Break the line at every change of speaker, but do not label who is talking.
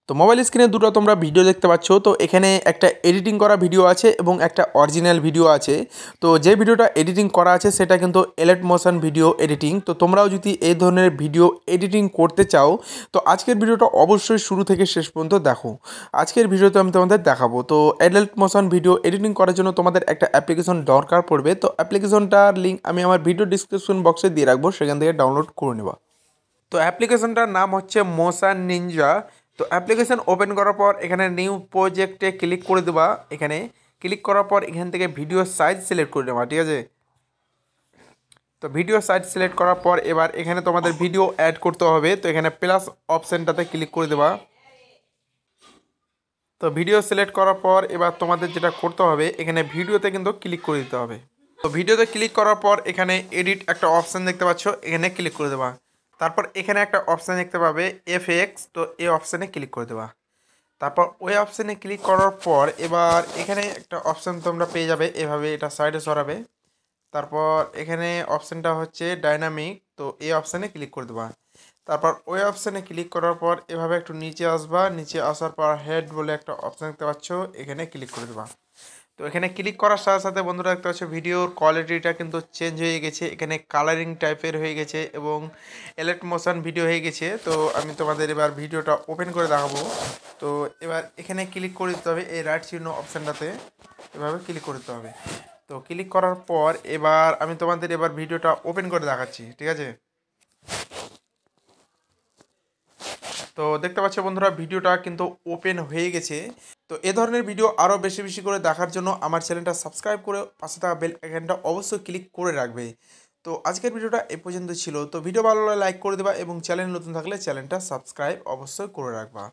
তো মোবাইল স্ক্রিনে দুটো তোমরা ভিডিও দেখতে পাচ্ছ। তো এখানে একটা এডিটিং করা ভিডিও আছে এবং একটা অরিজিনাল ভিডিও আছে। তো যে ভিডিওটা এডিটিং করা আছে সেটা কিন্তু এলেট মোশন ভিডিও এডিটিং। তো তোমরাও যদি এই ধরনের ভিডিও এডিটিং করতে চাও তো আজকের ভিডিওটা অবশ্যই শুরু থেকে শেষ পর্যন্ত দেখো। আজকের ভিডিওতে আমি তোমাদের দেখাবো। তো এলেট মোশন ভিডিও এডিটিং করার জন্য তোমাদের একটা অ্যাপ্লিকেশন দরকার পড়বে। তো অ্যাপ্লিকেশনটার লিঙ্ক আমি আমার ভিডিও ডিসক্রিপশন বক্সে দিয়ে রাখবো, সেখান থেকে ডাউনলোড করে নেবা। তো অ্যাপ্লিকেশনটার নাম হচ্ছে মোশন নিনজা। তো অ্যাপ্লিকেশন ওপেন করার পর এখানে নিউ প্রজেক্টে ক্লিক করে দেবা। এখানে ক্লিক করার পর এখান থেকে ভিডিও সাইজ সিলেক্ট করে নেবা, ঠিক আছে। তো ভিডিও সাইজ সিলেক্ট করার পর এবার এখানে তোমাদের ভিডিও অ্যাড করতে হবে। তো এখানে প্লাস অপশানটাতে ক্লিক করে দেবা। তো ভিডিও সিলেক্ট করার পর এবার তোমাদের যেটা করতে হবে এখানে ভিডিওতে কিন্তু ক্লিক করে দিতে হবে। তো ভিডিওতে ক্লিক করার পর এখানে এডিট একটা অপশান দেখতে পাচ্ছ, এখানে ক্লিক করে দেবা। তারপর এখানে একটা অপশান দেখতে পাবে এফএক্স, তো এই অপশানে ক্লিক করে দেবা। তারপর ওই অপশানে ক্লিক করার পর এবার এখানে একটা অপশান তোমরা পেয়ে যাবে, এভাবে এটা সাইডে সরাবে। তারপর এখানে অপশানটা হচ্ছে ডাইনামিক, তো এই অপশানে ক্লিক করে দেবা। তারপর ওই অপশানে ক্লিক করার পর এভাবে একটু নিচে আসবা, নিচে আসার পর হেড বলে একটা অপশান দেখতে পাচ্ছ, এখানে ক্লিক করে দেবা। তো এখানে ক্লিক করার সাথে সাথে বন্ধুরা দেখতে পাচ্ছ ভিডিওর কোয়ালিটিটা কিন্তু চেঞ্জ হয়ে গেছে, এখানে কালারিং টাইপের হয়ে গেছে এবং এলেট মোশন ভিডিও হয়ে গেছে। তো আমি তোমাদের এবার ভিডিওটা ওপেন করে দেখাবো। তো এবার এখানে ক্লিক করে দিতে হবে, এই রাইট চিহ্ন অপশানটাতে এভাবে ক্লিক করে দিতে হবে। তো ক্লিক করার পর এবার আমি তোমাদের এবার ভিডিওটা ওপেন করে দেখাচ্ছি, ঠিক আছে। তো দেখতে পাচ্ছ বন্ধুরা ভিডিওটা কিন্তু ওপেন হয়ে গেছে। তো এ ধরনের ভিডিও আরও বেশি বেশি করে দেখার জন্য আমার চ্যানেলটা সাবস্ক্রাইব করে পাশে থাকা বেল আইকনটা অবশ্যই ক্লিক করে রাখবে। তো আজকের ভিডিওটা এই পর্যন্ত ছিল। তো ভিডিও ভালো লাগলে লাইক করে দেবা এবং চ্যানেল নতুন থাকলে চ্যানেলটা সাবস্ক্রাইব অবশ্যই করে রাখবা।